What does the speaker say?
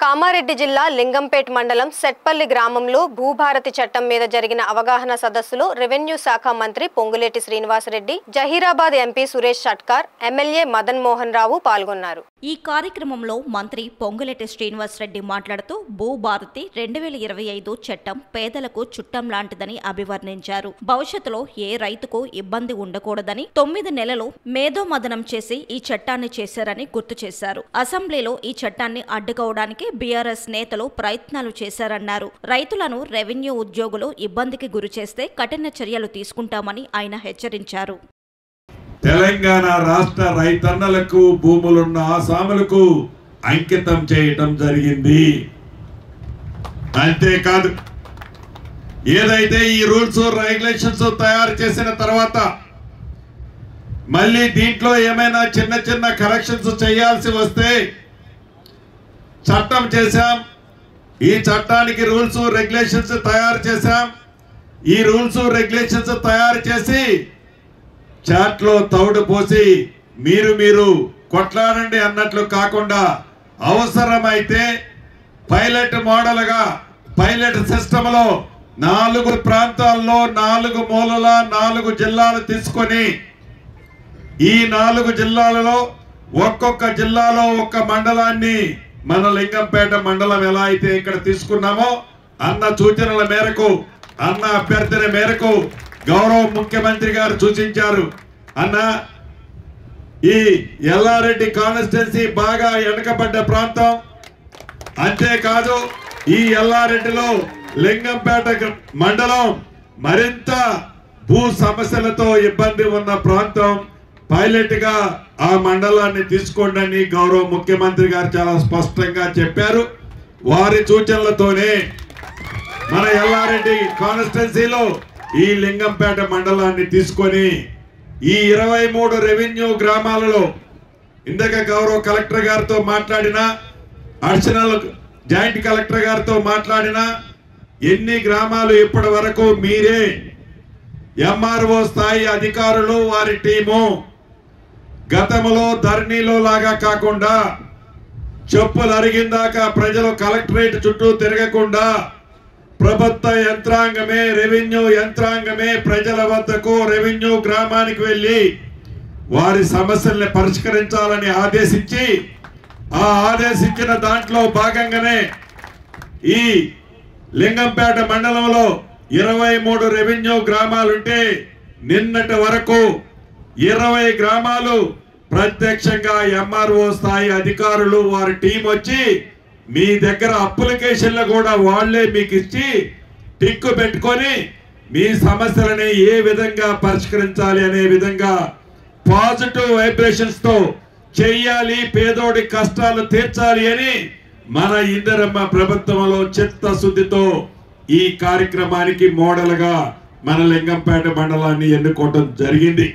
కామారెడ్డి జిల్లా లింగంపేట్ మండలం సెట్పల్లి గ్రామంలో భూభారతి చట్టం మీద జరిగిన అవగాహన సదస్సులో రెవెన్యూ శాఖ మంత్రి పొంగులేటి శ్రీనివాసరెడ్డి, జహీరాబాద్ ఎంపీ సురేష్ షట్కార్, ఎమ్మెల్యే మదన్ మోహన్ రావు పాల్గొన్నారు. ఈ కార్యక్రమంలో మంత్రి పొంగులేటి శ్రీనివాసరెడ్డి మాట్లాడుతూ భూభారతి 2025 చట్టం పేదలకు చుట్టం లాంటిదని అభివర్ణించారు. భవిష్యత్తులో ఏ రైతుకు ఇబ్బంది ఉండకూడదని 9 నెలలు మేధోమథనం చేసి ఈ చట్టాన్ని చేశారని గుర్తు చేశారు. అసెంబ్లీలో ఈ చట్టాన్ని అడ్డుకోవడానికి బీఆర్ఎస్ నేతలు ప్రయత్నాలు చేశారన్నారు. రైతులను రెవెన్యూ ఉద్యోగులు ఇబ్బందికి గురి చేస్తే కఠిన చర్యలు తీసుకుంటామని ఆయన హెచ్చరించారు. తెలంగాణ రాష్ట్ర రైతన్నలకు భూములున్న ఆసాములకు అంకితం చేయటం జరిగింది. అంతేకాదు, ఏదైతే ఈ రూల్స్ రెగ్యులేషన్స్ తయారు చేసిన తర్వాత మళ్ళీ దీంట్లో ఏమైనా చిన్న చిన్న కరెక్షన్స్ చేయాల్సి వస్తే చట్టం చేశాం. ఈ చట్టానికి రూల్స్ రెగ్యులేషన్స్ తయారు చేశాం. ఈ రూల్స్ రెగ్యులేషన్స్ తయారు చేసి చాట్లో తౌడు పోసి మీరు కొట్లాడండి అన్నట్లు కాకుండా అవసరమైతే పైలట్ మోడల్గా పైలట్ సిస్టంలో 4 ప్రాంతాల్లో 4 మూలల 4 జిల్లాలు తీసుకొని ఈ 4 జిల్లాలలో ఒక్కొక్క జిల్లాలో ఒక్క మండలాన్ని మన లింగంపేట మండలం ఎలా అయితే ఇక్కడ తీసుకున్నామో అన్న సూచనల మేరకు, అన్న అభ్యర్థన మేరకు గౌరవ ముఖ్యమంత్రి గారు సూచించారు. అన్న, ఈ ఎల్లారెడ్డి కాన్స్టిట్యున్సీ బాగా వెనకబడ్డ ప్రాంతం. అంతేకాదు, ఈ ఎల్లారెడ్డిలో లింగంపేట మండలం మరింత భూ సమస్యలతో ఇబ్బంది ఉన్న ప్రాంతం. పైలట్ గా ఆ మండలాన్ని తీసుకోండి అని గౌరవ ముఖ్యమంత్రి గారు చాలా స్పష్టంగా చెప్పారు. వారి సూచనలతోనే మన ఎల్లారెడ్డి కాన్స్టిట్యున్సీలో ఈ లింగంపేట మండలాన్ని తీసుకొని ఈ 23 రెవెన్యూ గ్రామాలలో ఇందాక గౌరవ కలెక్టర్ గారితో మాట్లాడిన, అడిషనల్ జాయింట్ కలెక్టర్ గారితో మాట్లాడిన ఎన్ని గ్రామాలు ఇప్పటి వరకు మీరే ఎంఆర్ఓ స్థాయి అధికారులు వారి టీము గతంలో ధరణిలో లాగా కాకుండా చెప్పులు అరిగిందాక ప్రజలు కలెక్టరేట్ చుట్టూ తిరగకుండా ప్రభుత్వ యంత్రాంగమే, రెవెన్యూ యంత్రాంగమే ప్రజల వద్దకు రెవెన్యూ గ్రామానికి వెళ్ళి వారి సమస్యల్ని పరిష్కరించాలని ఆదేశించి, ఆ ఆదేశించిన దాంట్లో భాగంగానే ఈ లింగంపేట మండలంలో 23 రెవెన్యూ గ్రామాలుంటే నిన్నటి వరకు 20 గ్రామాలు ప్రత్యక్షంగా ఎంఆర్ఓ స్థాయి అధికారులు వారి టీం వచ్చి మీ దగ్గర అప్లికేషన్లు కూడా వాళ్లే మీకు ఇచ్చి టిక్కు పెట్టుకొని మీ సమస్యలని ఏ విధంగా పరిష్కరించాలి అనే విధంగా పాజిటివ్ వైబ్రేషన్స్ తో చెయ్యాలి, పేదోడి కష్టాలు తీర్చాలి అని మన ఇందిరమ్మ ప్రభుత్వంలో చిత్తశుద్ధితో ఈ కార్యక్రమానికి మోడల్ గా మన లింగంపేట మండలాన్ని ఎన్నుకోవడం జరిగింది.